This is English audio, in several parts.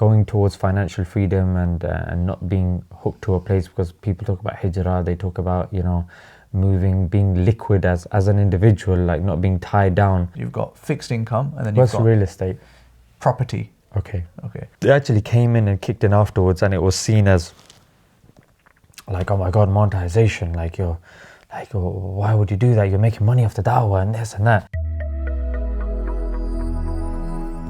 going towards financial freedom and not being hooked to a place, because people talk about hijrah, they talk about, you know, moving, being liquid as an individual, like not being tied down. You've got fixed income, and then What's you've got real estate? property. Okay. Okay. They actually came in and kicked in afterwards, and it was seen as like, oh my God, monetization. Like, you're like, oh, why would you do that? You're making money off the dawah and this and that.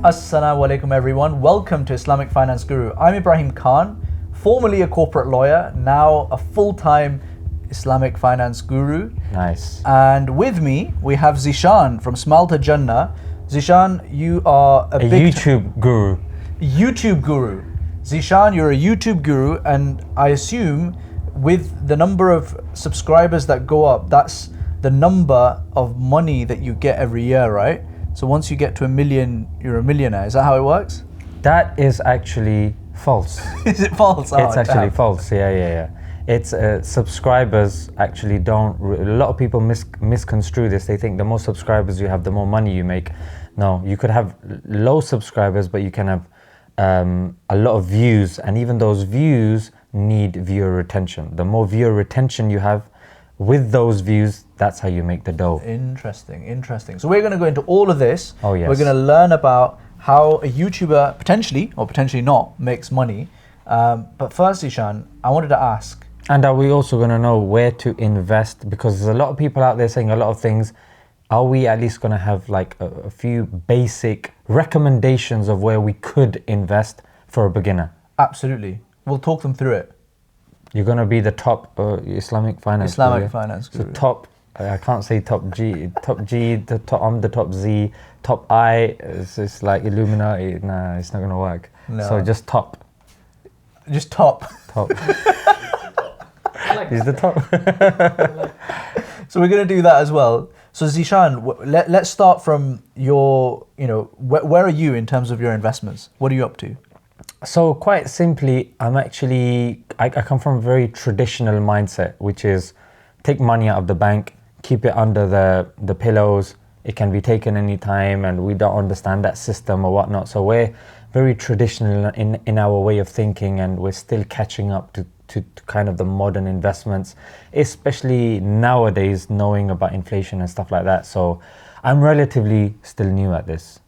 Assalamu alaikum everyone. Welcome to Islamic Finance Guru. I'm Ibrahim Khan, formerly a corporate lawyer, now a full-time Islamic Finance Guru. Nice. And with me, we have Zeeshan from Smile to Jannah. Zeeshan, you are a big YouTube guru. YouTube guru. Zeeshan, you're a YouTube guru, and I assume with the number of subscribers that go up, that's the number of money that you get every year, right? So once you get to 1 million, you're a millionaire. Is that how it works? That is actually false. Is it false? It's actually false. Yeah. It's subscribers actually don't. A lot of people misconstrue this. They think the more subscribers you have, the more money you make. No, you could have low subscribers, but you can have a lot of views, and even those views need viewer retention. The more viewer retention you have with those views, that's how you make the dough. Interesting. So we're going to go into all of this. Oh yes. We're going to learn about how a YouTuber potentially, or potentially not, makes money. But first, Zeeshan, I wanted to ask. And are we also going to know where to invest? Because there's a lot of people out there saying a lot of things. Are we at least going to have like a few basic recommendations of where we could invest for a beginner? Absolutely. We'll talk them through it. You're going to be the top Islamic Finance Guru. Finance Guru. So top, I can't say top G, I'm the top Z, top I, it's like Illuminati. Nah, it's not going to work. No. So just top. Just top. Top. He's the top. So we're going to do that as well. So Zeeshan, let's start from your, where are you in terms of your investments? What are you up to? So quite simply, I come from a very traditional mindset, which is take money out of the bank, keep it under the pillows. It can be taken anytime, and we don't understand that system or whatnot. So we're very traditional in our way of thinking, and we're still catching up to kind of the modern investments, especially nowadays, knowing about inflation and stuff like that. So I'm relatively still new at this.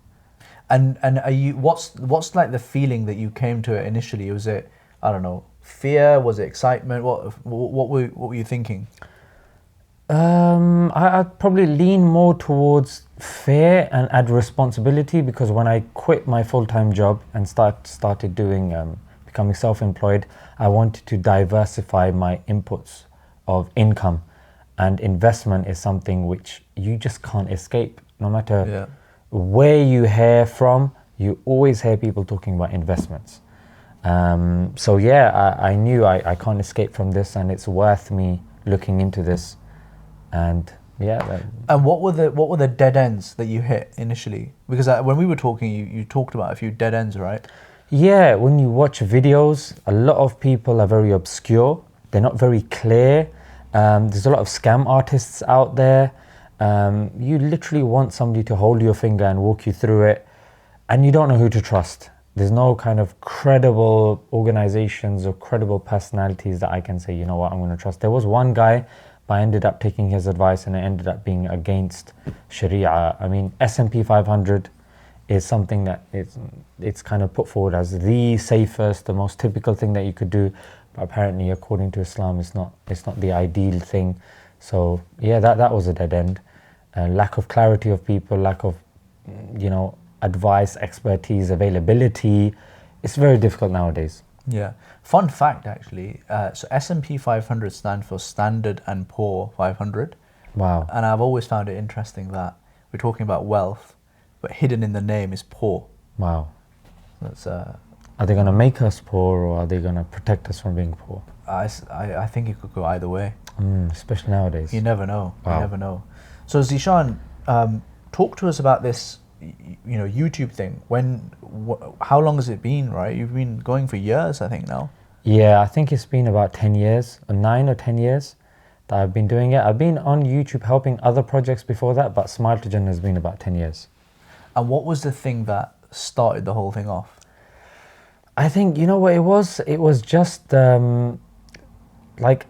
And are you? What's like the feeling that you came to it initially? Was it, I don't know, fear? Was it excitement? What were you thinking? I'd probably lean more towards fear and add responsibility, because when I quit my full-time job and started doing becoming self-employed, I wanted to diversify my inputs of income, and investment is something which you just can't escape. No matter where you hear from, you always hear people talking about investments. So yeah, I knew I can't escape from this, and it's worth me looking into this. And yeah. And what were the dead ends that you hit initially? Because when we were talking, you talked about a few dead ends, right? Yeah, when you watch videos, a lot of people are very obscure. They're not very clear. There's a lot of scam artists out there. You literally want somebody to hold your finger and walk you through it, and you don't know who to trust. There's no kind of credible organizations or credible personalities that I can say, you know what, I'm going to trust. There was one guy, but I ended up taking his advice, and it ended up being against Sharia. I mean, S&P 500 is something that it's kind of put forward as the safest, the most typical thing that you could do. But apparently, according to Islam, it's not the ideal thing. So yeah, that was a dead end. Lack of clarity of people, lack of, advice, expertise, availability. It's very difficult nowadays. Yeah. Fun fact, actually. So S&P 500 stands for Standard and Poor 500. Wow. And I've always found it interesting that we're talking about wealth, but hidden in the name is poor. Wow. That's. Are they going to make us poor, or are they going to protect us from being poor? I think it could go either way. Especially nowadays. You never know. Wow. You never know. So Zeeshan, talk to us about this, YouTube thing. How long has it been, right? You've been going for years, I think now. Yeah, I think it's been about 10 years, or 9 or 10 years that I've been doing it. I've been on YouTube helping other projects before that, but Smile to Jannah has been about 10 years. And what was the thing that started the whole thing off? I think, you know what it was? It was just like,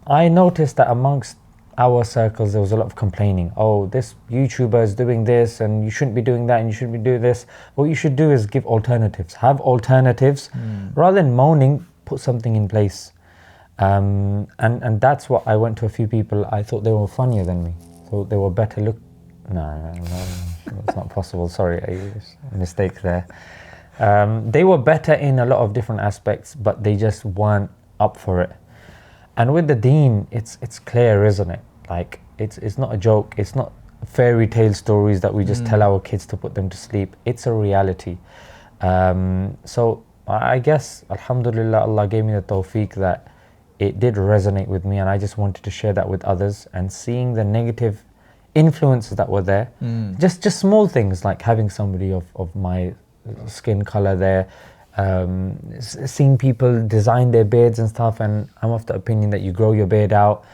I noticed that amongst our circles there was a lot of complaining. Oh, this YouTuber is doing this and you shouldn't be doing that and you shouldn't be doing this. What you should do is give alternatives. Have alternatives. Rather than moaning, put something in place. And that's what I went to a few people. I thought they were funnier than me. Thought they were better look. No, it's not possible. Sorry, a mistake there. They were better in a lot of different aspects, but they just weren't up for it. And with the deen, it's clear, isn't it? Like, it's not a joke. It's not fairy tale stories that we just tell our kids to put them to sleep. It's a reality. So I guess, alhamdulillah, Allah gave me the tawfiq that it did resonate with me, and I just wanted to share that with others. And seeing the negative influences that were there, just small things like having somebody of my skin color there, seeing people design their beards and stuff, and I'm of the opinion that you grow your beard out.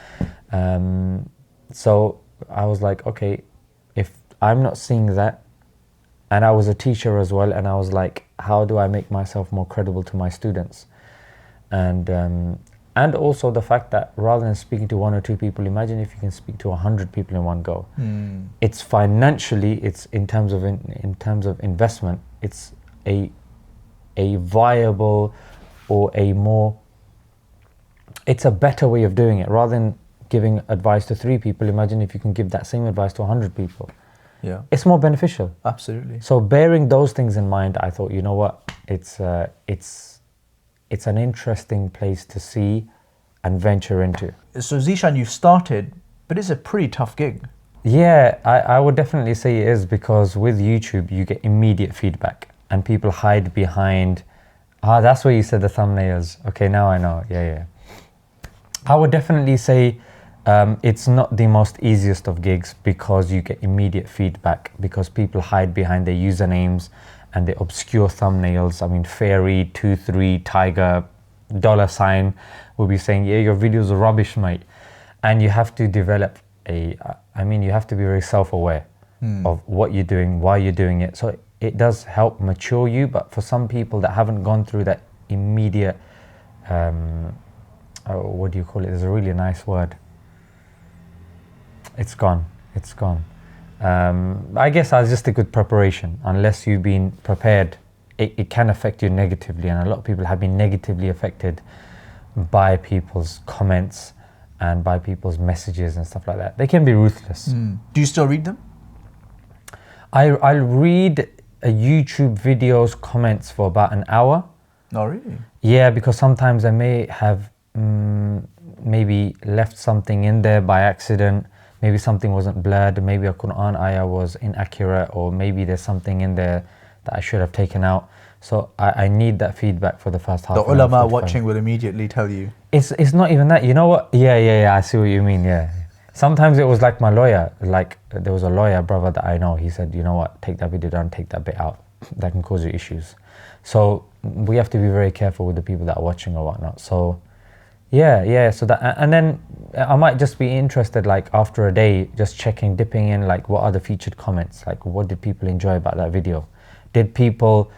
So I was like, okay, if I'm not seeing that, and I was a teacher as well, and I was like, how do I make myself more credible to my students? And also the fact that rather than speaking to one or two people, imagine if you can speak to 100 people in one go. It's financially, it's in terms of investment, it's a viable or it's a better way of doing it. Rather than giving advice to 3 people, imagine if you can give that same advice to 100 people. Yeah, it's more beneficial. Absolutely. So bearing those things in mind, I thought, you know what, it's an interesting place to see and venture into. So Zeeshan, you've started, but it's a pretty tough gig. Yeah, I would definitely say it is, because with YouTube you get immediate feedback and people hide behind, that's where you said the thumbnails. Okay, now I know. Yeah. I would definitely say it's not the most easiest of gigs, because you get immediate feedback, because people hide behind their usernames and the obscure thumbnails. I mean, fairy, 23, tiger, $sign will be saying, yeah, your videos are rubbish, mate. And you have to develop you have to be very self-aware of what you're doing, why you're doing it. So it does help mature you, but for some people that haven't gone through that immediate, what do you call it? There's a really nice word. It's gone. I guess I just a good preparation. Unless you've been prepared, it can affect you negatively, and a lot of people have been negatively affected by people's comments and by people's messages and stuff like that. They can be ruthless. Do you still read them? I'll read a YouTube video's comments for about an hour. Oh, really? Yeah, because sometimes I may have maybe left something in there by accident. Maybe something wasn't blurred, maybe a Quran ayah was inaccurate, or maybe there's something in there that I should have taken out. So I need that feedback for the first half. The ulama watching will immediately tell you. It's not even that, you know what? Yeah, I see what you mean, yeah. Sometimes it was like my lawyer, like there was a lawyer brother that I know, he said, you know what, take that video down, take that bit out. That can cause you issues. So we have to be very careful with the people that are watching or whatnot. So yeah, so that, and then I might just be interested, like after a day, just dipping in, like what are the featured comments, like what did people enjoy about that video? Did people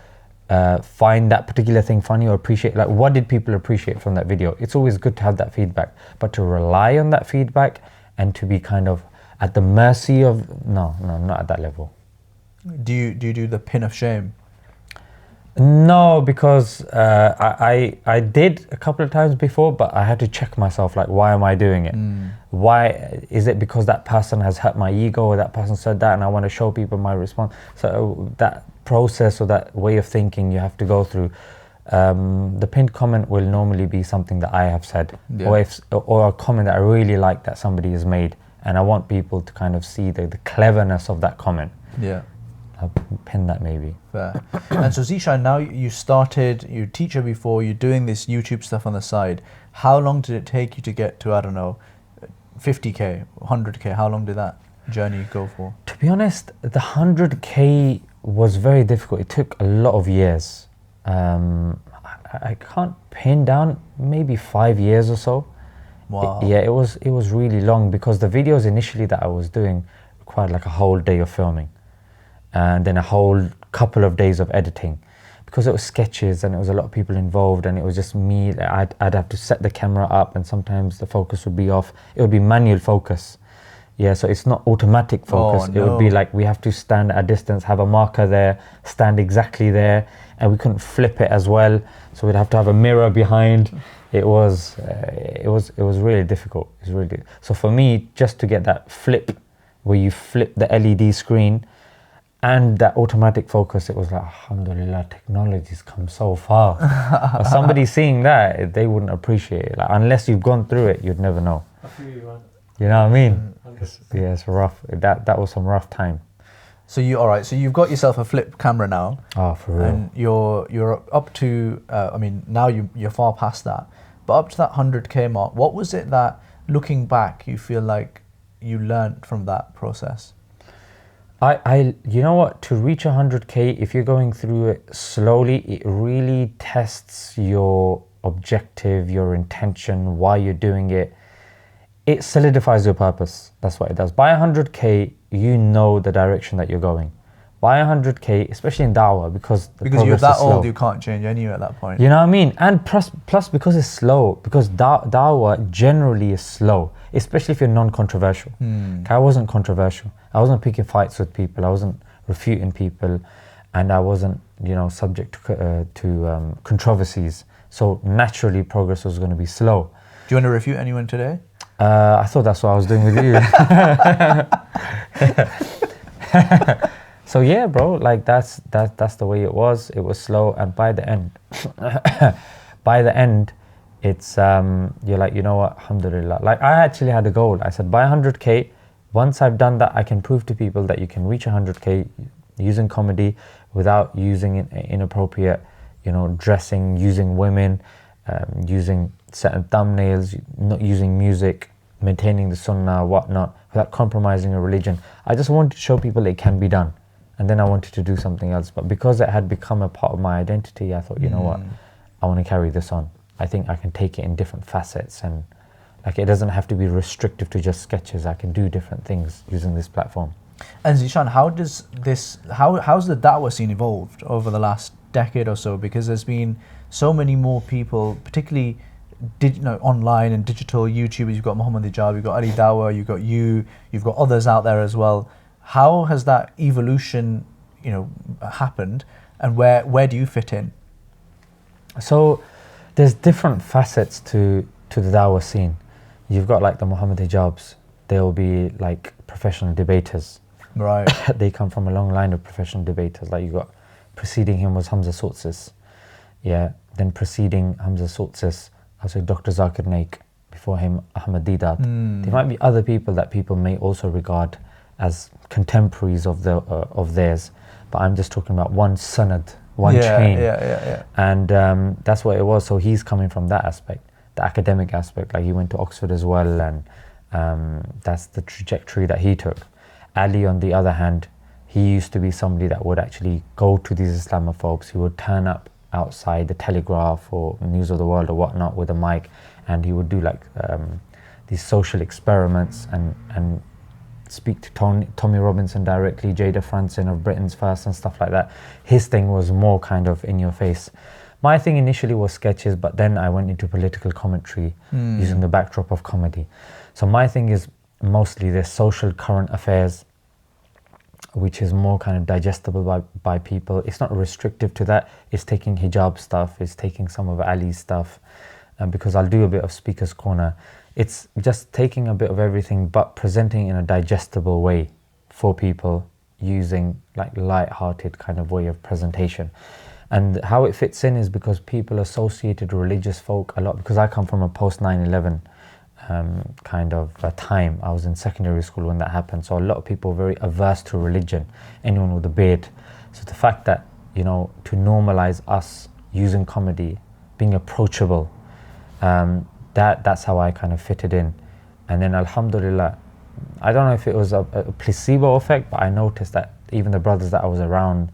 find that particular thing funny or appreciate, like what did people appreciate from that video? It's always good to have that feedback, but to rely on that feedback and to be kind of at the mercy of, no, not at that level. Do you do the pin of shame? No, because I did a couple of times before, but I had to check myself, like, why am I doing it? Why is it? Because that person has hurt my ego, or that person said that and I want to show people my response? So that process or that way of thinking you have to go through. The pinned comment will normally be something that I have said, or a comment that I really like that somebody has made, and I want people to kind of see the cleverness of that comment. Yeah. I'll pin that maybe. Fair. And so Zeeshan, now you're a teacher before, you're doing this YouTube stuff on the side. How long did it take you to get to, I don't know, 50K, 100K? How long did that journey go for? To be honest, the 100K was very difficult. It took a lot of years. I can't pin down, maybe 5 years or so. Wow. It was really long, because the videos initially that I was doing required like a whole day of filming and then a whole couple of days of editing, because it was sketches and it was a lot of people involved and it was just me, I'd have to set the camera up and sometimes the focus would be off. It would be manual focus. Yeah, so it's not automatic focus. It would be like we have to stand at a distance, have a marker there, stand exactly there, and we couldn't flip it as well. So we'd have to have a mirror behind. It was really difficult. It was really so for me, just to get that flip, where you flip the LED screen, and that automatic focus, it was like, alhamdulillah, technology's come so far. But somebody seeing that, they wouldn't appreciate it. Like, unless you've gone through it, you'd never know. I feel you, man. You know what I mean? Yeah. It's rough. That was some rough time. So you've got yourself a flip camera now. Oh, for real. And you're up to, now you're far past that. But up to that 100K mark, what was it that, looking back, you feel like you learned from that process? You know what, to reach 100K, if you're going through it slowly, it really tests your objective, your intention, why you're doing it. It solidifies your purpose. That's what it does. By 100K, you know the direction that you're going. By 100K, especially in dawah, because you're that old, you can't change anyway at that point. You know what I mean? And plus because it's slow, because dawah generally is slow, especially if you're non-controversial. I wasn't controversial. I wasn't picking fights with people. I wasn't refuting people, and I wasn't, subject to controversies. So naturally, progress was going to be slow. Do you want to refute anyone today? I thought that's what I was doing with you. So yeah, bro, like that's the way it was. It was slow, and by the end, it's you're like, you know what, alhamdulillah. Like I actually had a goal. I said by 100K, once I've done that, I can prove to people that you can reach 100K using comedy without using inappropriate, dressing, using women, using certain thumbnails, not using music, maintaining the sunnah, whatnot, without compromising a religion. I just wanted to show people it can be done. And then I wanted to do something else. But because it had become a part of my identity, I thought, you know what, I want to carry this on. I think I can take it in different facets, and like it doesn't have to be restrictive to just sketches. I can do different things using this platform. And Zeeshan, how's the da'wah scene evolved over the last decade or so? Because there's been so many more people, particularly online and digital YouTubers. You've got Muhammad Hijab, you've got Ali Dawah, you've got others out there as well. How has that evolution, happened, and where do you fit in? So there's different facets to the dawah scene. You've got like the Muhammad Hijabs. They'll be like professional debaters. Right. They come from a long line of professional debaters. Like you got, preceding him was Hamza Soutsis. Yeah. Then preceding Hamza Soutsis, I say Dr. Zakir Naik. Before him, Ahmad Didat. There might be other people that people may also regard as contemporaries of theirs, but I'm just talking about one sanad, one chain. Yeah. And that's what it was. So he's coming from that aspect, the academic aspect. Like he went to Oxford as well, and that's the trajectory that he took. Ali, on the other hand, he used to be somebody that would actually go to these Islamophobes. He would turn up outside the Telegraph or News of the World or whatnot with a mic, and he would do like these social experiments and speak to Tommy Robinson directly, Jada Franson of Britain's First and stuff like that. His thing was more kind of in your face. My thing initially was sketches, but then I went into political commentary using the backdrop of comedy. So my thing is mostly this social current affairs, which is more kind of digestible by people. It's not restrictive to that. It's taking hijab stuff, it's taking some of Ali's stuff, because I'll do a bit of Speaker's Corner. It's just taking a bit of everything but presenting in a digestible way for people, using like light-hearted kind of way of presentation. And how it fits in is because people associated religious folk a lot, because I come from a post 9/11 kind of time. I was in secondary school when that happened, so a lot of people were very averse to religion, anyone with a beard. So the fact that, to normalize us using comedy, being approachable, that's how I kind of fitted in. And then alhamdulillah, I don't know if it was a placebo effect, but I noticed that even the brothers that I was around,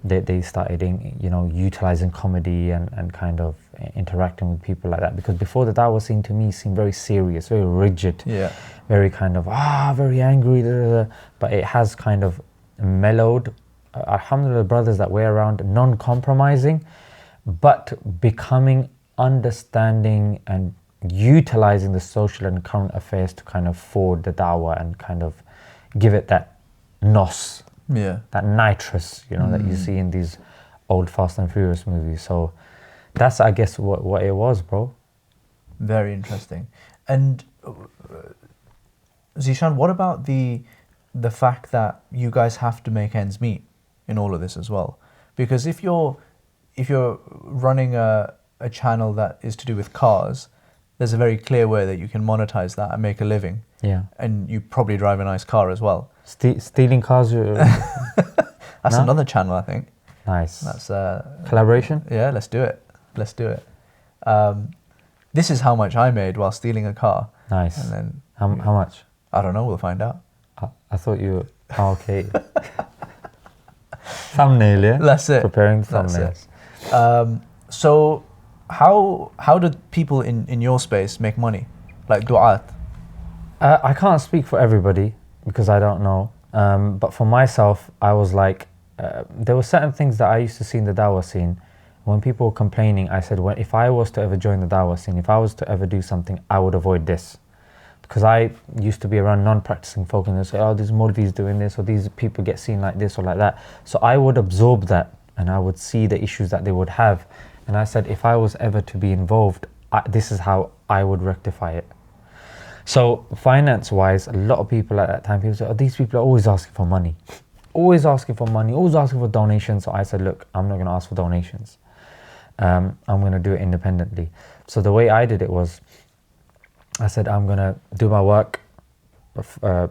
they started utilizing comedy and kind of interacting with people like that. Because before, the dawah scene to me seemed very serious, very rigid, very kind of very angry, but it has kind of mellowed alhamdulillah, brothers that we're around, non-compromising, but becoming understanding and utilizing the social and current affairs to kind of forward the dawah and kind of give it that nos, that nitrous, that you see in these old Fast and Furious movies. So that's, I guess, what it was, bro. Very interesting. And Zeeshan, what about the fact that you guys have to make ends meet in all of this as well? Because if you're running a channel that is to do with cars, there's a very clear way that you can monetize that and make a living. Yeah. And you probably drive a nice car as well. Stealing cars? That's another channel, I think. Nice. That's collaboration? Yeah, let's do it. This is how much I made while stealing a car. Nice. And then how much? I don't know, we'll find out. I thought you were... okay. Thumbnail, yeah? That's it. Preparing thumbnails. So how do people in your space make money? Like du'at? I can't speak for everybody because I don't know. But for myself, I was like, there were certain things that I used to see in the dawah scene. When people were complaining, I said, well, if I was to ever join the dawah scene, if I was to ever do something, I would avoid this. Because I used to be around non-practicing folk and they say, oh, these Maulvis doing this, or these people get seen like this or like that. So I would absorb that and I would see the issues that they would have. And I said, if I was ever to be involved, this is how I would rectify it. So finance-wise, a lot of people at that time, people say, oh, these people are always asking for money. Always asking for money, always asking for donations. So I said, look, I'm not going to ask for donations. I'm going to do it independently. So the way I did it was, I said, I'm going to do my work,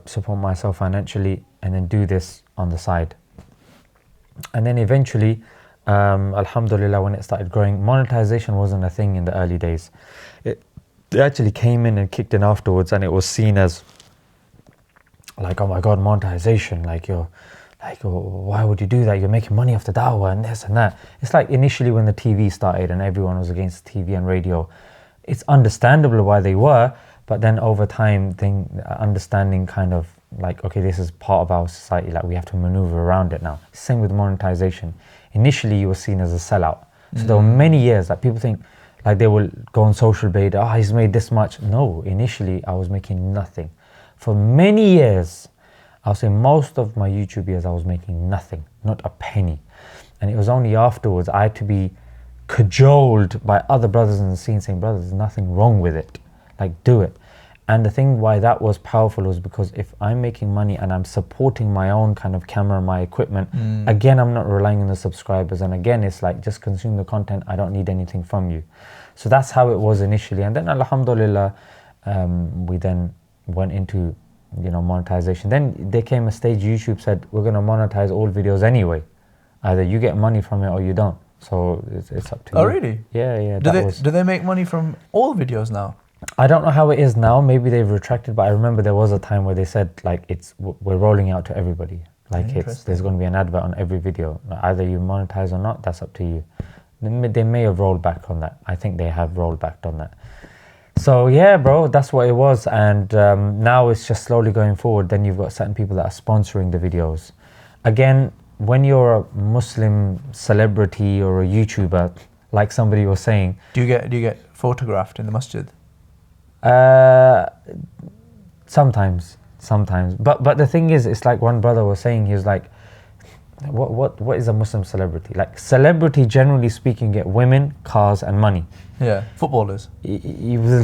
support myself financially, and then do this on the side. And then eventually, alhamdulillah, when it started growing, monetization wasn't a thing in the early days. It actually came in and kicked in afterwards, and it was seen as like, oh my God, monetization, like you're like, oh, why would you do that? You're making money off the dawah and this and that. It's like initially when the TV started and everyone was against TV and radio, it's understandable why they were, but then over time, understanding kind of like, okay, this is part of our society, like we have to maneuver around it now. Same with monetization. Initially, you were seen as a sellout. So there were many years that people think, like they will go on social media, oh, he's made this much. No, initially I was making nothing. For many years, I'll say most of my YouTube years, I was making nothing, not a penny. And it was only afterwards I had to be cajoled by other brothers in the scene saying, brother, there's nothing wrong with it. Like, do it. And the thing why that was powerful was because if I'm making money and I'm supporting my own kind of camera, my equipment, again, I'm not relying on the subscribers. And again, it's like, just consume the content. I don't need anything from you. So that's how it was initially. And then alhamdulillah, we then went into, monetization. Then there came a stage YouTube said, we're going to monetize all videos anyway. Either you get money from it or you don't. So it's up to you. Oh, really? Yeah. Do they make money from all videos now? I don't know how it is now. Maybe they've retracted, but I remember there was a time where they said like we're rolling out to everybody. Like there's going to be an advert on every video. Either you monetize or not, that's up to you. They may have rolled back on that. I think they have rolled back on that. So yeah, bro, that's what it was. And now it's just slowly going forward. Then you've got certain people that are sponsoring the videos. Again, when you're a Muslim celebrity or a YouTuber, like somebody was saying, do you get photographed in the masjid? Sometimes. But the thing is, it's like one brother was saying, he was like, what is a Muslim celebrity? Like celebrity, generally speaking, get women, cars, and money. Yeah, footballers.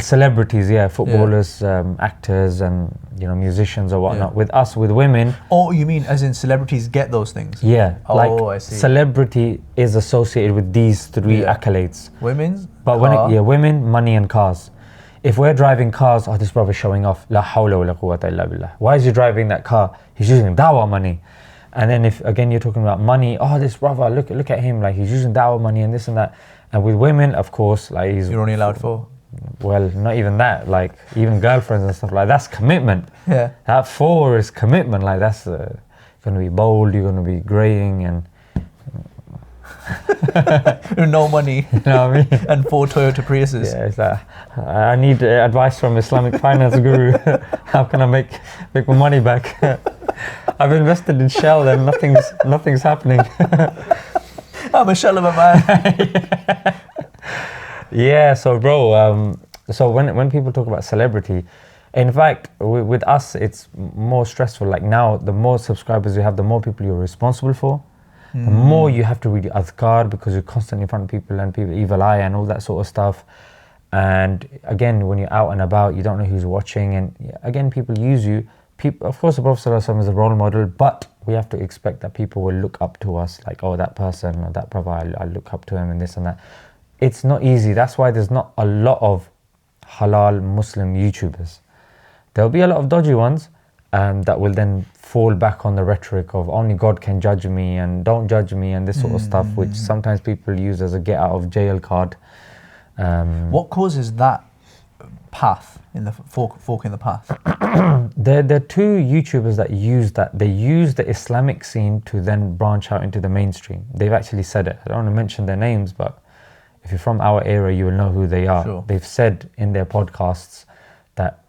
Celebrities, yeah, footballers, actors, and musicians or whatnot. Yeah. With us, with women. Oh, you mean as in celebrities get those things? Yeah. Oh, I see. Celebrity is associated with these three accolades. Women's. But women, money, and cars. If we're driving cars, oh, this brother's showing off. La hawla wa la quwwata illa billah. Why is he driving that car? He's using dawah money. And then if again you're talking about money, oh, this brother, look at him, like he's using dawah money and this and that. And with women, of course, like you're only allowed 4. Well, not even that. Like even girlfriends and stuff like that's commitment. Yeah. That 4 is commitment. Like that's going to be bold. You're going to be graying and. No money. You know what I mean? And 4 Toyota Priuses. Yeah, it's like I need advice from Islamic Finance Guru. How can I make my money back? I've invested in Shell and nothing's happening. I'm a shell of a man. Yeah, so bro, so when people talk about celebrity, in fact, with us, it's more stressful. Like now, the more subscribers you have, the more people you're responsible for. The more you have to read your adhkar because you're constantly in front of people and people, evil eye and all that sort of stuff. And again, when you're out and about, you don't know who's watching. And again, people use you. People, of course, the Prophet ﷺ is a role model, but we have to expect that people will look up to us. Like, oh, that person or that Prophet, I look up to him and this and that. It's not easy. That's why there's not a lot of halal Muslim YouTubers. There'll be a lot of dodgy ones that will then fall back on the rhetoric of only God can judge me and don't judge me and this sort of stuff, which sometimes people use as a get out of jail card. What causes that path in the fork in the path? There are two YouTubers that use that. They use the Islamic scene to then branch out into the mainstream. They've actually said it. I don't want to mention their names, but if you're from our area, you will know who they are. Sure. They've said in their podcasts that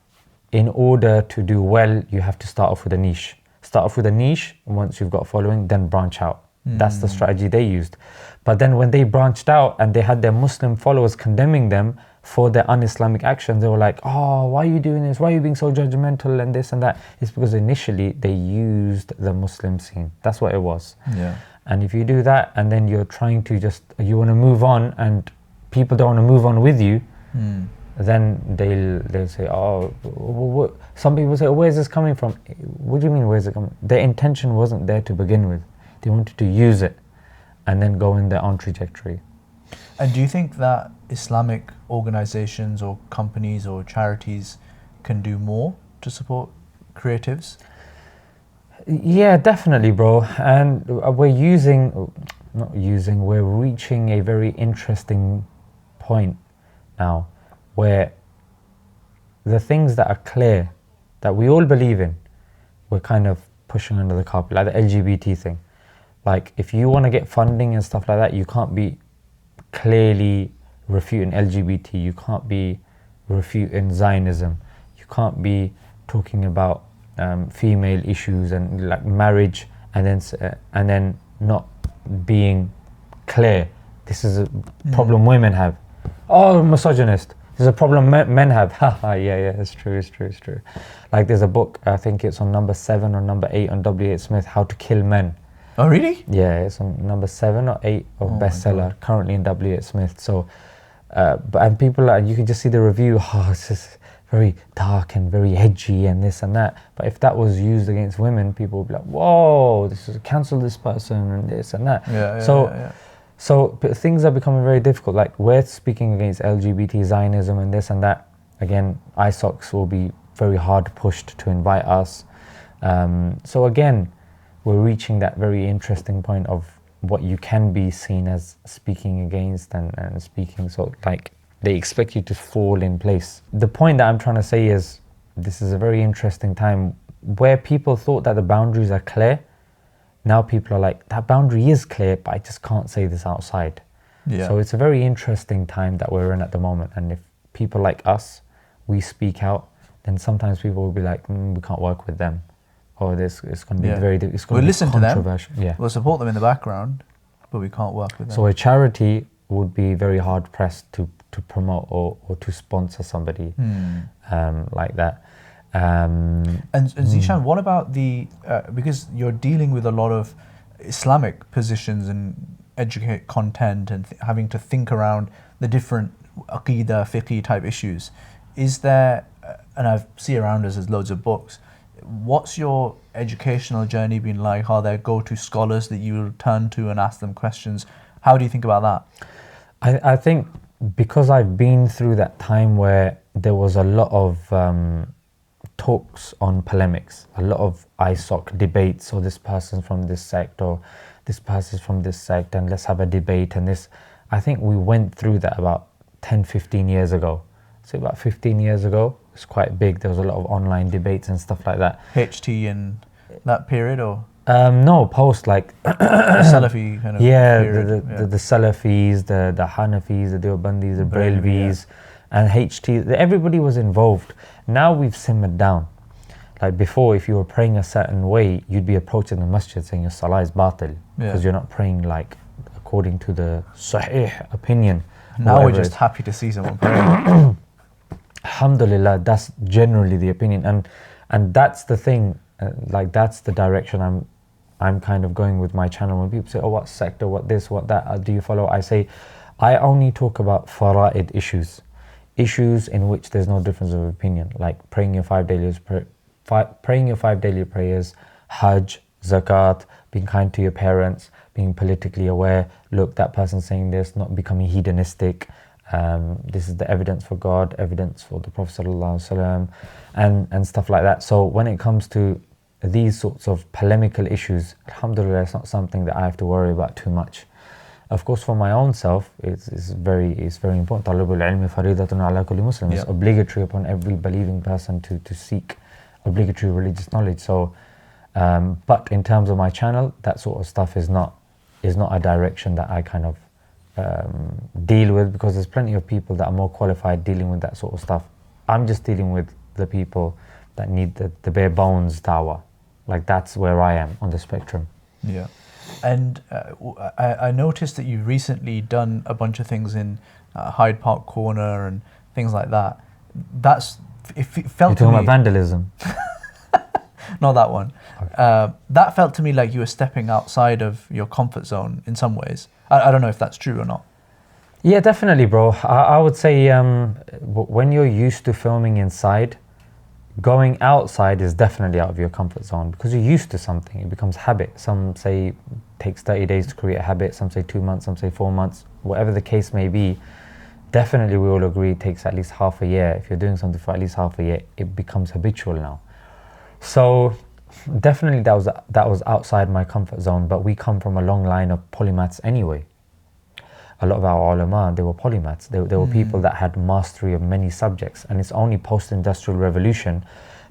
in order to do well, you have to start off with a niche. Start off with a niche, and once you've got a following, then branch out. That's the strategy they used. But then when they branched out and they had their Muslim followers condemning them for their un-Islamic actions, they were like, oh, why are you doing this? Why are you being so judgmental and this and that? It's because initially they used the Muslim scene. That's what it was. Yeah. And if you do that and then you're trying to you want to move on and people don't want to move on with you, then they'll say, oh, some people say, oh, where's this coming from? What do you mean, where's it coming? Their intention wasn't there to begin with. They wanted to use it and then go in their own trajectory. And do you think that Islamic organizations or companies or charities can do more to support creatives? Yeah, definitely, bro. And we're reaching a very interesting point now where the things that are clear, that we all believe in, we're kind of pushing under the carpet, like the LGBT thing. Like, if you want to get funding and stuff like that, you can't be clearly refuting LGBT. You can't be refuting Zionism. You can't be talking about female issues and like marriage, and then not being clear. This is a problem women have. Oh, misogynist. This is a problem men have. Haha, yeah, it's true. Like, there's a book, I think it's on number 7 or number 8 on W.H. Smith, How to Kill Men. Oh, really? Yeah, it's on number 7 or 8 of bestseller, currently in W.H. Smith. So, and people you can just see the review, it's just very dark and very edgy and this and that. But if that was used against women, people would be like, whoa, cancel this person and this and that. So but things are becoming very difficult. Like, we're speaking against LGBT, Zionism and this and that. Again, ISOCs will be very hard pushed to invite us. So again, we're reaching that very interesting point of what you can be seen as speaking against and speaking. So like, they expect you to fall in place. The point that I'm trying to say is, this is a very interesting time where people thought that the boundaries are clear. Now people are like, that boundary is clear, but I just can't say this outside. Yeah. So it's a very interesting time that we're in at the moment. And if people like us, we speak out, then sometimes people will be like, we can't work with them. Or it's going to be it's going to be listen controversial. to them. Yeah. We'll support them in the background, but we can't work with them. So a charity would be very hard pressed to promote or to sponsor somebody like that. And Zeeshan, what about because you're dealing with a lot of Islamic positions and educate content and having to think around the different aqidah, fiqh type issues. Is there, and I see around us there's loads of books, what's your educational journey been like? Are there go-to scholars that you turn to and ask them questions? How do you think about that? I think because I've been through that time where there was a lot of talks on polemics, a lot of ISOC debates, or this person's from this sect or this person's from this sect and let's have a debate and this. I think we went through that about 10, 15 years ago. So about 15 years ago, it's quite big. There was a lot of online debates and stuff like that. HT in that period or? No, post like the Salafi kind of period. The Salafis, the Hanafis, the Deobandis, the Brailvis, and HT. Everybody was involved. Now we've simmered down. Like before, if you were praying a certain way, you'd be approaching the masjid saying your salah is batil, because you're not praying like according to the sahih opinion. Now we're just happy to see someone praying. Alhamdulillah, that's generally the opinion, and that's the thing. Like that's the direction I'm kind of going with my channel. When people say, "Oh, what sector? What this? What that? Do you follow?" I say, I only talk about fara'id issues in which there's no difference of opinion, like praying your 5 daily prayers, Hajj, Zakat, being kind to your parents, being politically aware. Look, that person's saying this, not becoming hedonistic. This is the evidence for God, evidence for the Prophet ﷺ, and stuff like that. So when it comes to these sorts of polemical issues, alhamdulillah, it's not something that I have to worry about too much. Of course, for my own self, it's very important. Talabul ilmi faridatun ala kulli Muslim. It's obligatory upon every believing person to seek obligatory religious knowledge. So, but in terms of my channel, that sort of stuff is not a direction that I kind of deal with, because there's plenty of people that are more qualified dealing with that sort of stuff. I'm just dealing with the people that need the bare bones dawah. Like that's where I am on the spectrum. Yeah. And I noticed that you've recently done a bunch of things in Hyde Park Corner and things like that. It felt You're talking about vandalism? Not that one. Okay. That felt to me like you were stepping outside of your comfort zone in some ways. I don't know if that's true or not. Yeah, definitely, bro. I would say when you're used to filming inside, going outside is definitely out of your comfort zone, because you're used to something. It becomes habit. Some say it takes 30 days to create a habit, some say 2 months, some say 4 months, whatever the case may be. Definitely we all agree it takes at least half a year. If you're doing something for at least half a year, it becomes habitual now. So definitely that was outside my comfort zone, but we come from a long line of polymaths anyway. A lot of our ulama, they were polymaths. They were people that had mastery of many subjects, and it's only post-industrial revolution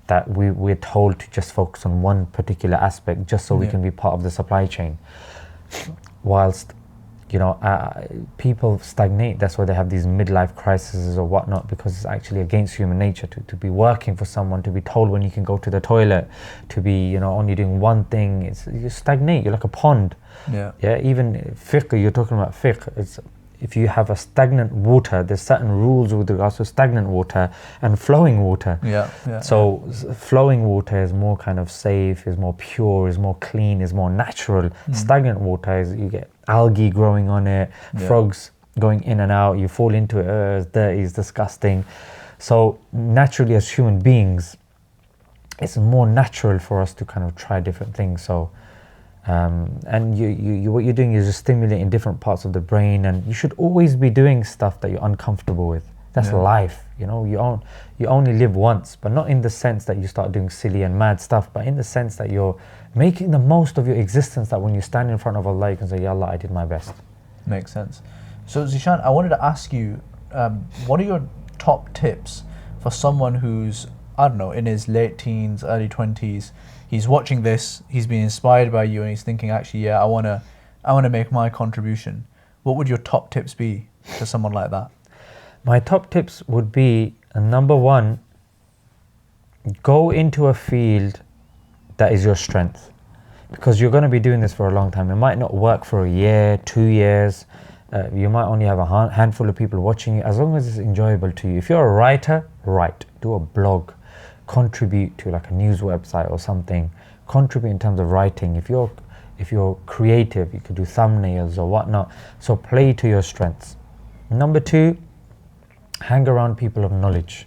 that we're told to just focus on one particular aspect just so we can be part of the supply chain. Whilst, people stagnate. That's why they have these midlife crises or whatnot, because it's actually against human nature to be working for someone, to be told when you can go to the toilet, to be only doing one thing. You stagnate. You're like a pond. Yeah. Even fiqh, you're talking about fiqh. If you have a stagnant water, there's certain rules with regards to stagnant water and flowing water. So flowing water is more kind of safe, is more pure, is more clean, is more natural. Stagnant water is, you get algae growing on it, frogs going in and out, you fall into it, it's dirty, it's disgusting. So naturally, as human beings, it's more natural for us to kind of try different things. So and you what you're doing is just stimulating different parts of the brain, and you should always be doing stuff that you're uncomfortable with. That's life. You only live once, but not in the sense that you start doing silly and mad stuff, but in the sense that you're making the most of your existence, that when you stand in front of Allah, you can say, Ya Allah, I did my best. Makes sense. So Zeeshan, I wanted to ask you, what are your top tips for someone who's, I don't know, in his late teens, early 20s, he's watching this, he's been inspired by you, and he's thinking, actually, I want to make my contribution. What would your top tips be to someone like that? My top tips would be, number one, go into a field that is your strength, because you're going to be doing this for a long time. It might not work for a year, 2 years. You might only have a handful of people watching you. As long as it's enjoyable to you. If you're a writer, write. Do a blog. Contribute to like a news website or something. Contribute in terms of writing. If you're creative, you could do thumbnails or whatnot. So play to your strengths. Number two, hang around people of knowledge.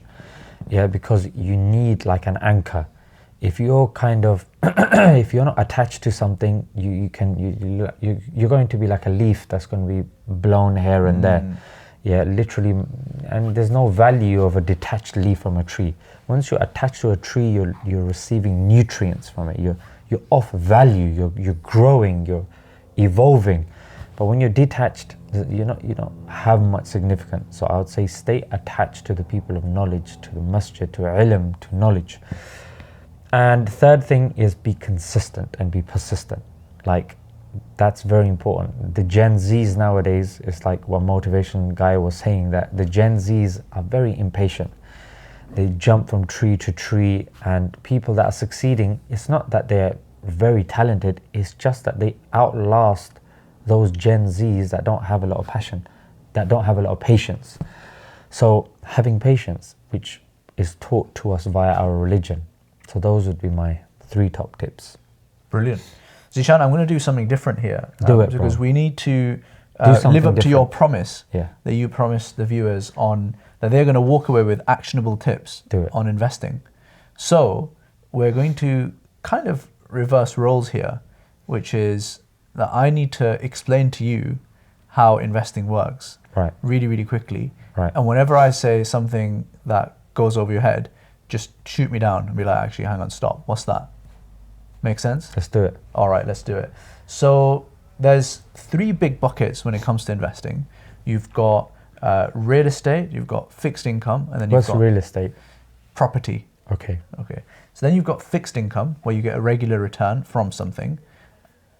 Because you need like an anchor. If you're kind of if you're not attached to something, you're going to be like a leaf that's going to be blown here and there. Literally. And there's no value of a detached leaf from a tree. Once you're attached to a tree, you're receiving nutrients from it. You're of value. You're growing. You're evolving. But when you're detached, you don't have much significance. So I would say stay attached to the people of knowledge, to the masjid, to ilm, to knowledge. And third thing is be consistent and be persistent. Like, that's very important. The Gen Zs nowadays, it's like what motivation guy was saying, that the Gen Zs are very impatient. They jump from tree to tree, and people that are succeeding, it's not that they're very talented, it's just that they outlast those Gen Zs that don't have a lot of passion, that don't have a lot of patience. So having patience, which is taught to us via our religion. So those would be my 3 top tips. Brilliant. Zeeshan, I'm going to do something different here. Do it, because bro. we need to something live up to your different. promise Yeah. that you promised the viewers on that they're going to walk away with actionable tips Do it. on investing. So we're going to kind of reverse roles here, which is that I need to explain to you how investing works Right. really, really quickly. Right. And whenever I say something that goes over your head, just shoot me down and be like, actually, hang on, stop. What's that? Make sense? Let's do it. All right, let's do it. So there's 3 big buckets when it comes to investing. You've got real estate, you've got fixed income, and then you've What's got real estate? property. Okay. Okay. So then you've got fixed income, where you get a regular return from something.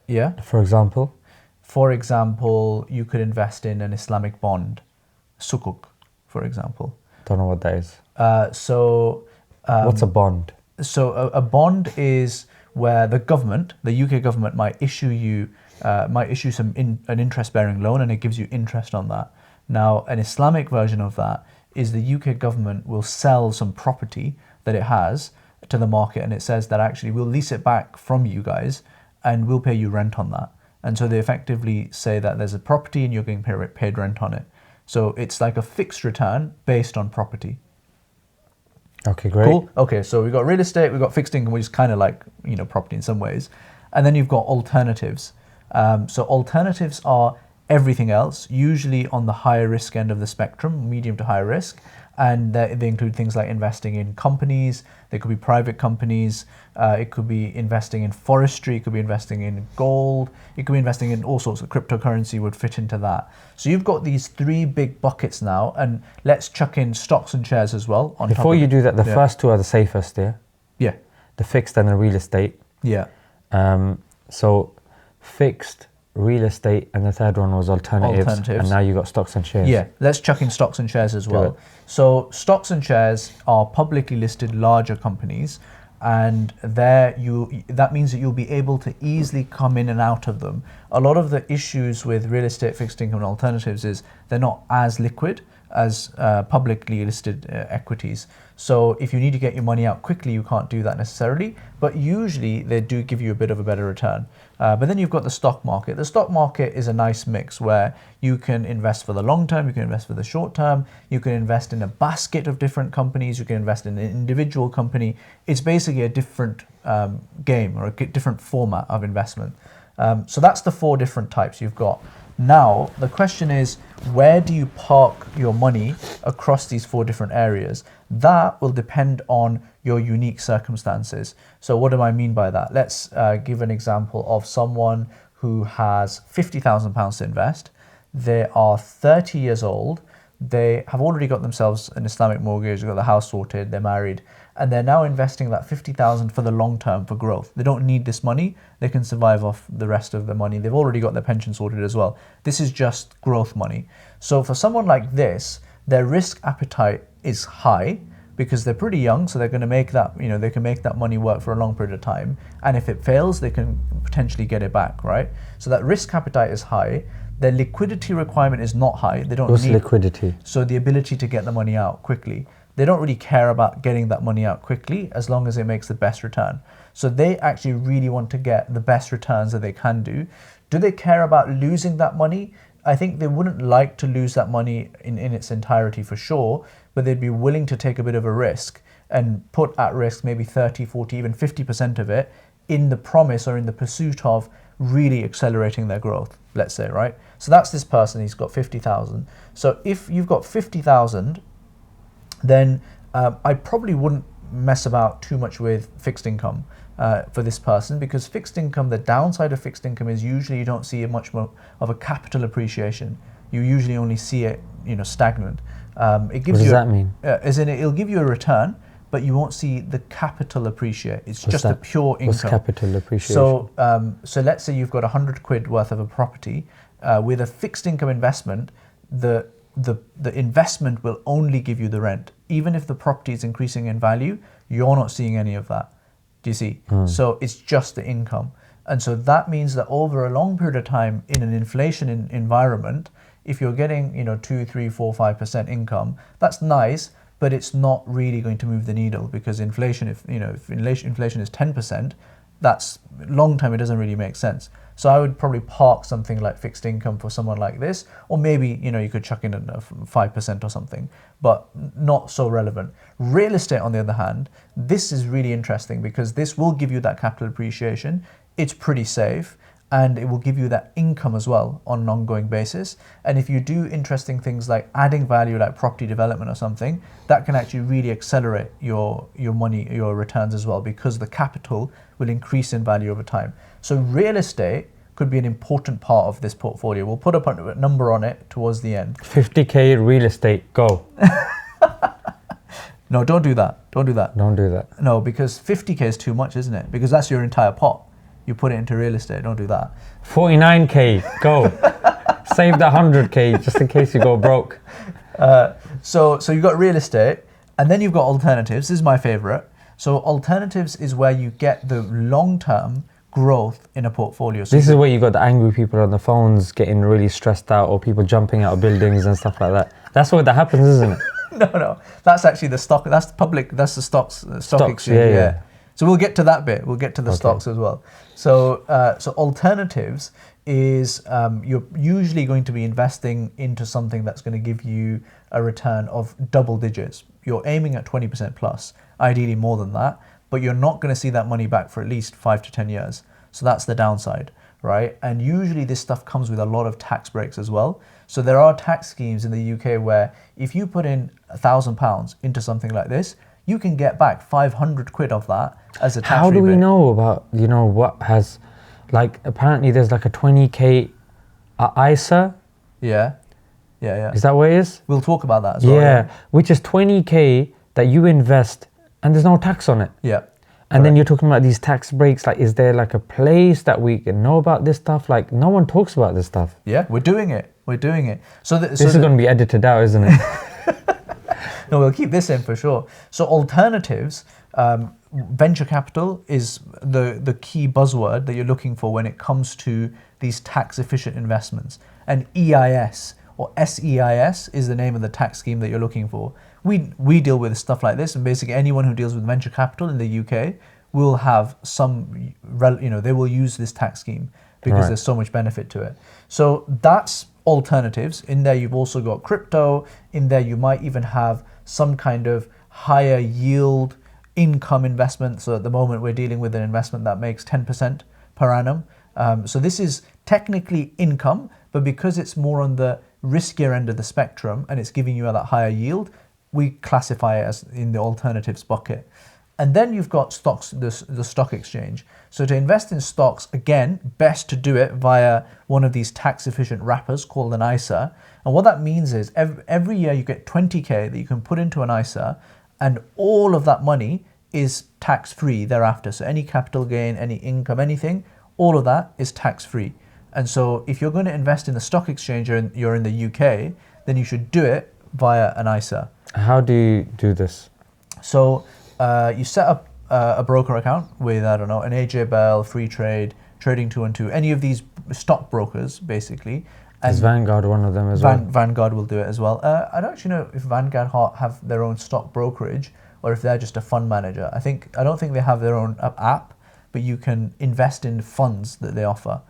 Yeah. For example? For example, you could invest in an Islamic bond, sukuk, for example. Don't know what that is. What's What's a bond? So a bond is where the government, the UK government, might issue an interest-bearing loan, and it gives you interest on that. Now, an Islamic version of that is the UK government will sell some property that it has to the market, and it says that actually we'll lease it back from you guys, and we'll pay you rent on that. And so they effectively say that there's a property and you're getting paid rent on it. So it's like a fixed return based on property. Okay, great. Cool. Okay, so we've got real estate, we've got fixed income, which is kind of like, property in some ways. And then you've got alternatives. So alternatives are everything else, usually on the higher risk end of the spectrum, medium to high risk. And they include things like investing in companies, they could be private companies, it could be investing in forestry, it could be investing in gold, it could be investing in all sorts of cryptocurrency would fit into that. So you've got these 3 big buckets now, and let's chuck in stocks and shares as well. Before you do that, the first 2 are the safest, yeah? Yeah. The fixed and the real estate. Yeah. So fixed, real estate, and the third one was alternatives. And now you got stocks and shares. Yeah, let's chuck in stocks and shares as well. it. So stocks and shares are publicly listed larger companies, and that means that you'll be able to easily come in and out of them. A lot of the issues with real estate, fixed income, and alternatives is they're not as liquid as publicly listed equities. So if you need to get your money out quickly, you can't do that necessarily, but usually they do give you a bit of a better return. But then you've got the stock market. The stock market is a nice mix where you can invest for the long term, you can invest for the short term, you can invest in a basket of different companies, you can invest in an individual company. It's basically a different game or a different format of investment. So that's the 4 different types you've got. Now, the question is, where do you park your money across these 4 different areas? That will depend on your unique circumstances. So what do I mean by that? Let's give an example of someone who has £50,000 to invest. They are 30 years old. They have already got themselves an Islamic mortgage, they've got the house sorted, they're married, and they're now investing that 50,000 for the long term for growth. They don't need this money. They can survive off the rest of the money. They've already got their pension sorted as well. This is just growth money. So for someone like this, their risk appetite is high because they're pretty young, so they're going to make that, they can make that money work for a long period of time. And if it fails, they can potentially get it back, right? So that risk appetite is high. Their liquidity requirement is not high. They don't need liquidity. So the ability to get the money out quickly. They don't really care about getting that money out quickly as long as it makes the best return. So they actually really want to get the best returns that they can do. Do they care about losing that money? I think they wouldn't like to lose that money in its entirety for sure, but they'd be willing to take a bit of a risk and put at risk maybe 30, 40, even 50% of it in the promise or in the pursuit of really accelerating their growth, let's say, right? So that's this person, he's got 50,000. So if you've got 50,000, then I probably wouldn't mess about too much with fixed income for this person, because fixed income, the downside of fixed income is usually you don't see much more of a capital appreciation. You usually only see it, stagnant. It gives what does that mean? As in, it'll give you a return, but you won't see the capital appreciate. It's just the pure income. What's capital appreciation? So let's say you've got 100 quid worth of a property with a fixed income investment. The the investment will only give you the rent. Even if the property is increasing in value, you're not seeing any of that. Do you see? So it's just the income. And so that means that over a long period of time in an inflation environment, if you're getting 2, 3, 4, 5% income, that's nice, but it's not really going to move the needle, because inflation, if inflation is 10%, that's long term, it doesn't really make sense. So I would probably park something like fixed income for someone like this, or maybe you could chuck in a 5% or something, but not so relevant. Real estate, on the other hand, this is really interesting because this will give you that capital appreciation. It's pretty safe, and it will give you that income as well on an ongoing basis. And if you do interesting things like adding value, like property development or something, that can actually really accelerate your money, your returns as well, because the capital will increase in value over time. So real estate could be an important part of this portfolio. We'll put a number on it towards the end. 50k real estate, go. No, don't do that. Don't do that. Don't do that. No, because 50k is too much, isn't it? Because that's your entire pot. You put it into real estate. Don't do that. 49k, go. Save the 100k just in case you go broke. So you've got real estate, and then you've got alternatives. This is my favorite. So alternatives is where you get the long-term growth in a portfolio. So this is where you got the angry people on the phones getting really stressed out, or people jumping out of buildings and stuff like that. That's what that happens, isn't it? No. That's actually the stock. That's the public. That's the stock exchange. Yeah. So we'll get to that bit. We'll get to the stocks as well. So alternatives is you're usually going to be investing into something that's going to give you a return of double digits. You're aiming at 20% plus, ideally more than that, but you're not going to see that money back for at least 5 to 10 years. So that's the downside, right? And usually this stuff comes with a lot of tax breaks as well. So there are tax schemes in the UK where if you put in £1,000 into something like this, you can get back 500 quid of that as a tax How do we rebate. know about, what has, like, apparently there's like a 20k ISA? Yeah. Is that what it is? We'll talk about that as well. Yeah, which is 20k that you invest and there's no tax on it. Yeah. And then you're talking about these tax breaks. Like, is there like a place that we can know about this stuff? Like, no one talks about this stuff. Yeah, we're doing it. So this is going to be edited out, isn't it? No, we'll keep this in for sure. So alternatives, venture capital is the key buzzword that you're looking for when it comes to these tax efficient investments. And EIS or SEIS is the name of the tax scheme that you're looking for. We deal with stuff like this, and basically anyone who deals with venture capital in the UK will have some, they will use this tax scheme because there's so much benefit to it. So that's alternatives. In there you've also got crypto. In there you might even have some kind of higher yield income investment. So at the moment we're dealing with an investment that makes 10% per annum. So this is technically income, but because it's more on the riskier end of the spectrum and it's giving you that higher yield, we classify it as in the alternatives bucket. And then you've got stocks, the stock exchange. So to invest in stocks, again, best to do it via one of these tax efficient wrappers called an ISA. And what that means is every year you get 20k that you can put into an ISA, and all of that money is tax free thereafter. So any capital gain, any income, anything, all of that is tax free. And so if you're going to invest in the stock exchange and you're in the UK, then you should do it via an ISA. How do you do this? So you set up a broker account with, I don't know, an AJ Bell, Free Trade, Trading 212, any of these stock brokers, basically. And is Vanguard one of them as well? Vanguard will do it as well. I don't actually know if Vanguard have their own stock brokerage or if they're just a fund manager. I don't think they have their own app, but you can invest in funds that they offer.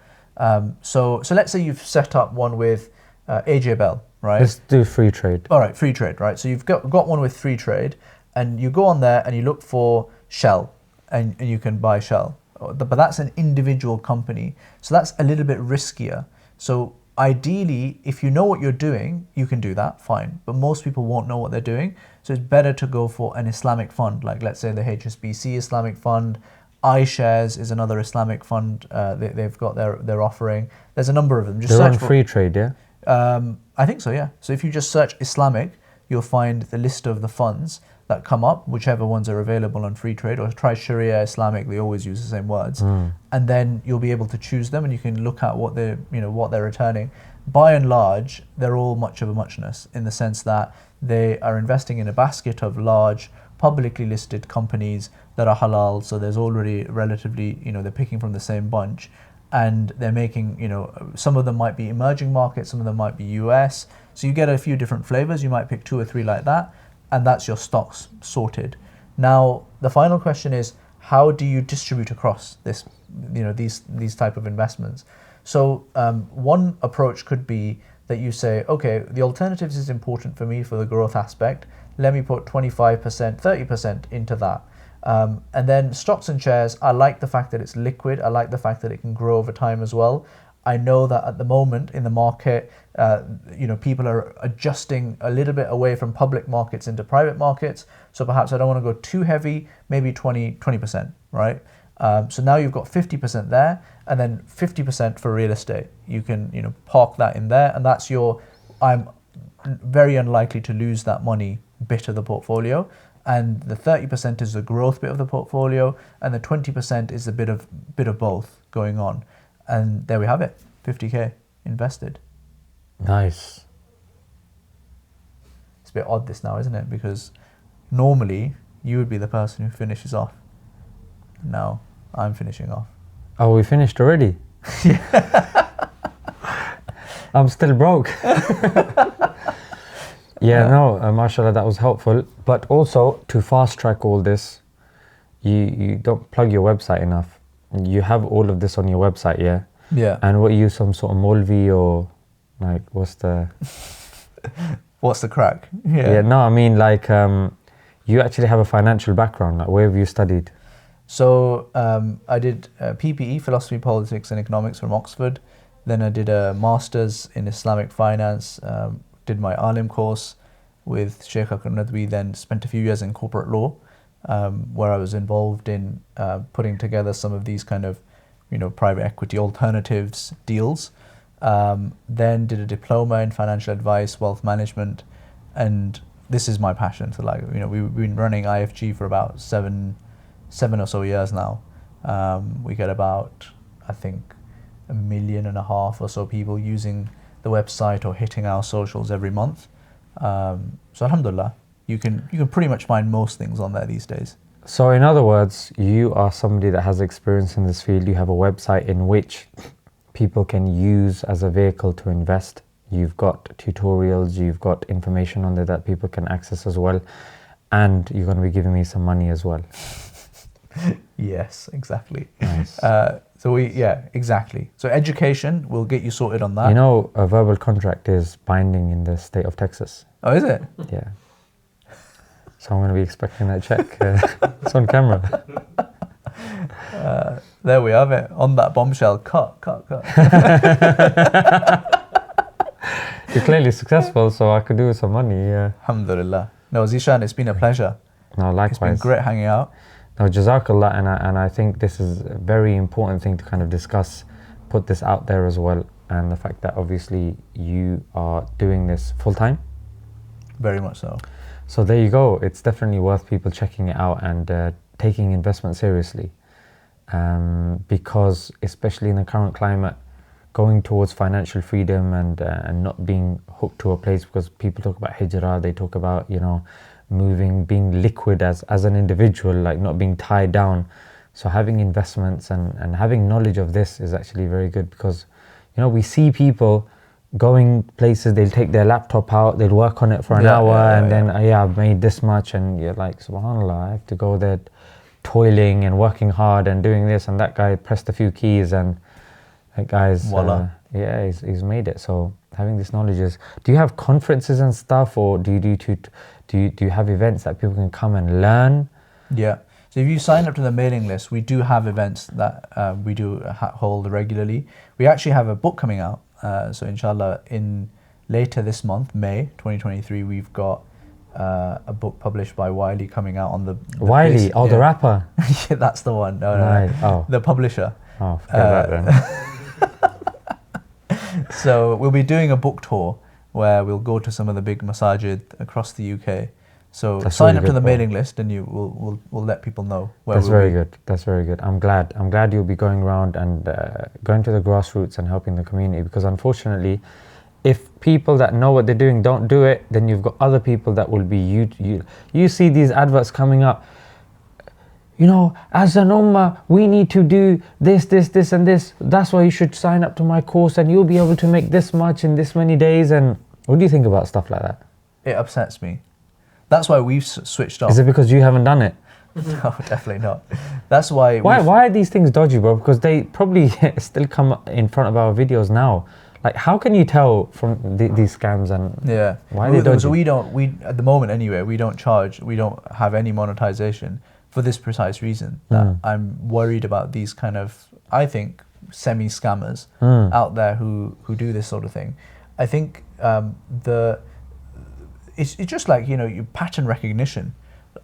So let's say you've set up one with AJ Bell, right? Let's do Free Trade. All right, Free Trade, right? So you've got one with Free Trade, and you go on there and you look for Shell, and you can buy Shell. But that's an individual company, so that's a little bit riskier. So ideally, if you know what you're doing, you can do that, fine. But most people won't know what they're doing, so it's better to go for an Islamic fund, like let's say the HSBC Islamic Fund. iShares is another Islamic fund. They've got their offering. There's a number of them. They're on Free Trade, yeah? I think so, yeah. So if you just search Islamic, you'll find the list of the funds that come up, whichever ones are available on Free Trade, or try Sharia Islamic. They always use the same words, and then you'll be able to choose them, and you can look at what they're returning. by and large, they're all much of a muchness in the sense that they are investing in a basket of large publicly listed companies that are halal. So there's already relatively, they're picking from the same bunch, and they're making, some of them might be emerging markets, some of them might be US. So you get a few different flavors. You might pick 2 or 3 like that, and that's your stocks sorted. Now, the final question is, how do you distribute across this, these type of investments? So one approach could be that you say, okay, the alternatives is important for me for the growth aspect. Let me put 25%, 30% into that. And then stocks and shares, I like the fact that it's liquid. I like the fact that it can grow over time as well. I know that at the moment in the market, people are adjusting a little bit away from public markets into private markets. So perhaps I don't want to go too heavy, maybe 20%, right? So now you've got 50% there, and then 50% for real estate. You can, park that in there, and that's I'm very unlikely to lose that money bit of the portfolio. And the 30% is the growth bit of the portfolio, and the 20% is a bit of both going on. And there we have it, 50k invested. Nice. It's a bit odd this now, isn't it? Because normally you would be the person who finishes off. Now I'm finishing off. Oh, we finished already? I'm still broke. Mashallah, that was helpful. But also, to fast track all this, you don't plug your website enough. You have all of this on your website, yeah? Yeah. And what, you some sort of Molvi or like, what's the... What's the crack? Yeah, no, I mean like, you actually have a financial background. Like, where have you studied? So I did PPE, Philosophy, Politics and Economics from Oxford. Then I did a master's in Islamic Finance, did my Alim course with Sheikh Nadwi, then spent a few years in corporate law, where I was involved in putting together some of these kind of, private equity alternatives deals. Then did a diploma in financial advice, wealth management, and this is my passion. So we've been running IFG for about seven or so years now. We get about, I think, 1.5 million or so people using the website or hitting our socials every month. So alhamdulillah, you can pretty much find most things on there these days. So in other words, you are somebody that has experience in this field. You have a website in which people can use as a vehicle to invest. You've got tutorials, you've got information on there that people can access as well. And you're going to be giving me some money as well. Yes, exactly. Nice. Exactly. So education will get you sorted on that. A verbal contract is binding in the state of Texas. Oh, is it? Yeah. So I'm going to be expecting that check. It's on camera. There we have it. On that bombshell. Cut. You're clearly successful, so I could do with some money. Yeah. Alhamdulillah. No, Zeeshan, it's been a pleasure. No, likewise. It's been great hanging out. No, Jazakallah, and I think this is a very important thing to kind of discuss, put this out there as well, and the fact that obviously you are doing this full time. Very much so. So there you go. It's definitely worth people checking it out and taking investment seriously, because especially in the current climate, going towards financial freedom and not being hooked to a place, because people talk about hijrah, they talk about moving, being liquid as an individual, like not being tied down. So having investments and having knowledge of this is actually very good, because we see people going places, they'll take their laptop out, they'll work on it for an hour, and then I've made this much, and you're like, subhanallah, I have to go there toiling and working hard and doing this, and that guy pressed a few keys and that guy's he's made it. So having this knowledge is, do you have conferences and stuff, or do you have events that people can come and learn? Yeah. So if you sign up to the mailing list, we do have events that we do hold regularly. We actually have a book coming out. So inshallah, in later this month, May 2023, we've got a book published by Wiley coming out on the Wiley, the rapper. Yeah, that's the one. No. The publisher. Oh, forget that then. So we'll be doing a book tour where we'll go to some of the big masajid across the UK. So that's sign really up to the mailing list, and we'll let people know where That's very good. That's very good. I'm glad you'll be going around and going to the grassroots and helping the community, because unfortunately, if people that know what they're doing don't do it, then you've got other people that will be you see these adverts coming up. You know, as an ummah, we need to do this, and this. That's why you should sign up to my course, and you'll be able to make this much in this many days. And what do you think about stuff like that? It upsets me. That's why we've switched off. Is it because you haven't done it? No, definitely not. That's why. Why are these things dodgy, bro? Because they probably still come in front of our videos now. Like, how can you tell from these scams and why are they dodgy? So we at the moment anyway, we don't charge. We don't have any monetization for this precise reason. That I'm worried about these kind of, I think, semi-scammers out there who do this sort of thing. I think it's just like, you know, your pattern recognition.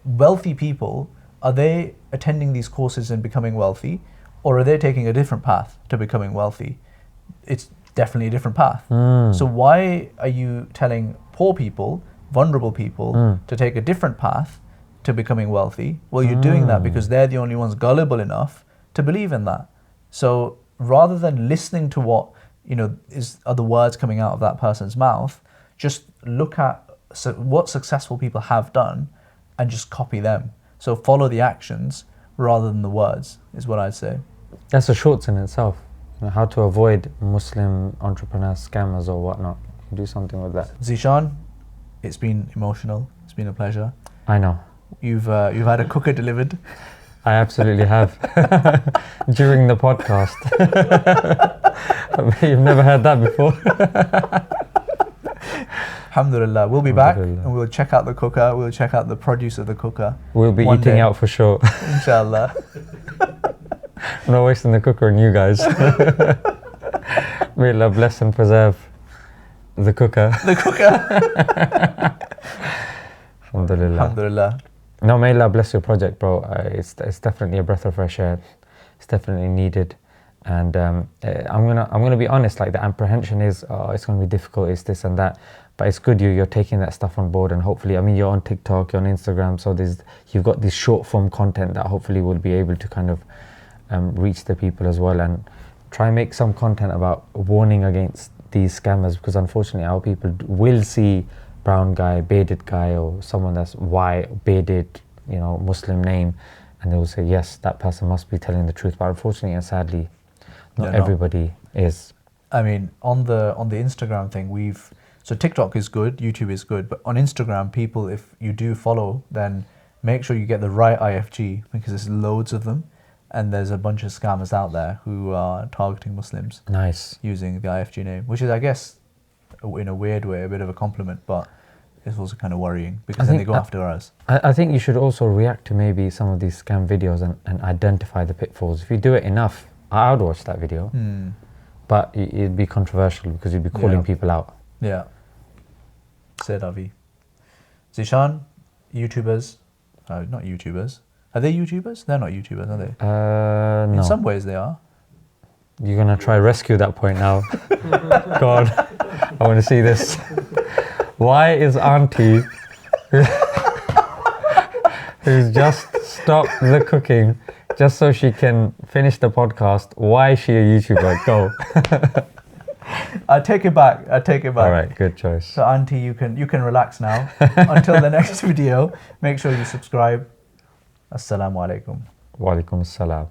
Wealthy people, are they attending these courses and becoming wealthy, or are they taking a different path to becoming wealthy? It's definitely a different path. So why are you telling poor people, vulnerable people, to take a different path to becoming wealthy? Well, you're doing that because they're the only ones gullible enough to believe in that. So rather than listening to what, you know, are the words coming out of that person's mouth, just look at what successful people have done and just copy them. So follow the actions rather than the words, is what I'd say. That's a shorts in itself. You know, how to avoid Muslim entrepreneurs, scammers or whatnot. Do something with that. Zeeshan, it's been emotional. It's been a pleasure. I know. You've had a cooker delivered. I absolutely have. During the podcast. You've never heard that before. Alhamdulillah. We'll be back and we'll check out the cooker. We'll check out the produce of the cooker. We'll be eating out for sure. Inshallah. I'm not wasting the cooker on you guys. May Allah bless and preserve the cooker. The cooker. Alhamdulillah. Alhamdulillah. No, may Allah bless your project, bro. It's definitely a breath of fresh air. It's definitely needed. And I'm gonna be honest. Like, the apprehension is, it's gonna be difficult. It's this and that. But it's good you're taking that stuff on board, and hopefully, I mean, you're on TikTok, you're on Instagram, so you've got this short form content that hopefully will be able to kind of reach the people as well, and try and make some content about warning against these scammers, because unfortunately our people will see brown guy, bearded guy, or someone that's white, bearded, you know, Muslim name, and they will say, yes, that person must be telling the truth. But unfortunately and sadly, not everybody is. I mean, on the Instagram thing, so TikTok is good, YouTube is good, but on Instagram, people, if you do follow, then make sure you get the right IFG, because there's loads of them, and there's a bunch of scammers out there who are targeting Muslims. Nice. Using the IFG name, which is, I guess, in a weird way, a bit of a compliment, but it's also kind of worrying, because then they go after us. I think you should also react to maybe some of these scam videos and identify the pitfalls. If you do it enough, I would watch that video, but it'd be controversial because you'd be calling people out. Yeah. C'est la vie. Zeeshan, YouTubers, not YouTubers. Are they YouTubers? They're not YouTubers, are they? No. In some ways they are. You're going to try rescue that point now. God, I want to see this. Why is Auntie, who's just stopped the cooking just so she can finish the podcast, why is she a YouTuber? Go. I take it back. All right, good choice. So Auntie, you can relax now. Until the next video, make sure you subscribe. Assalamu alaikum. Wa alaikum assalam.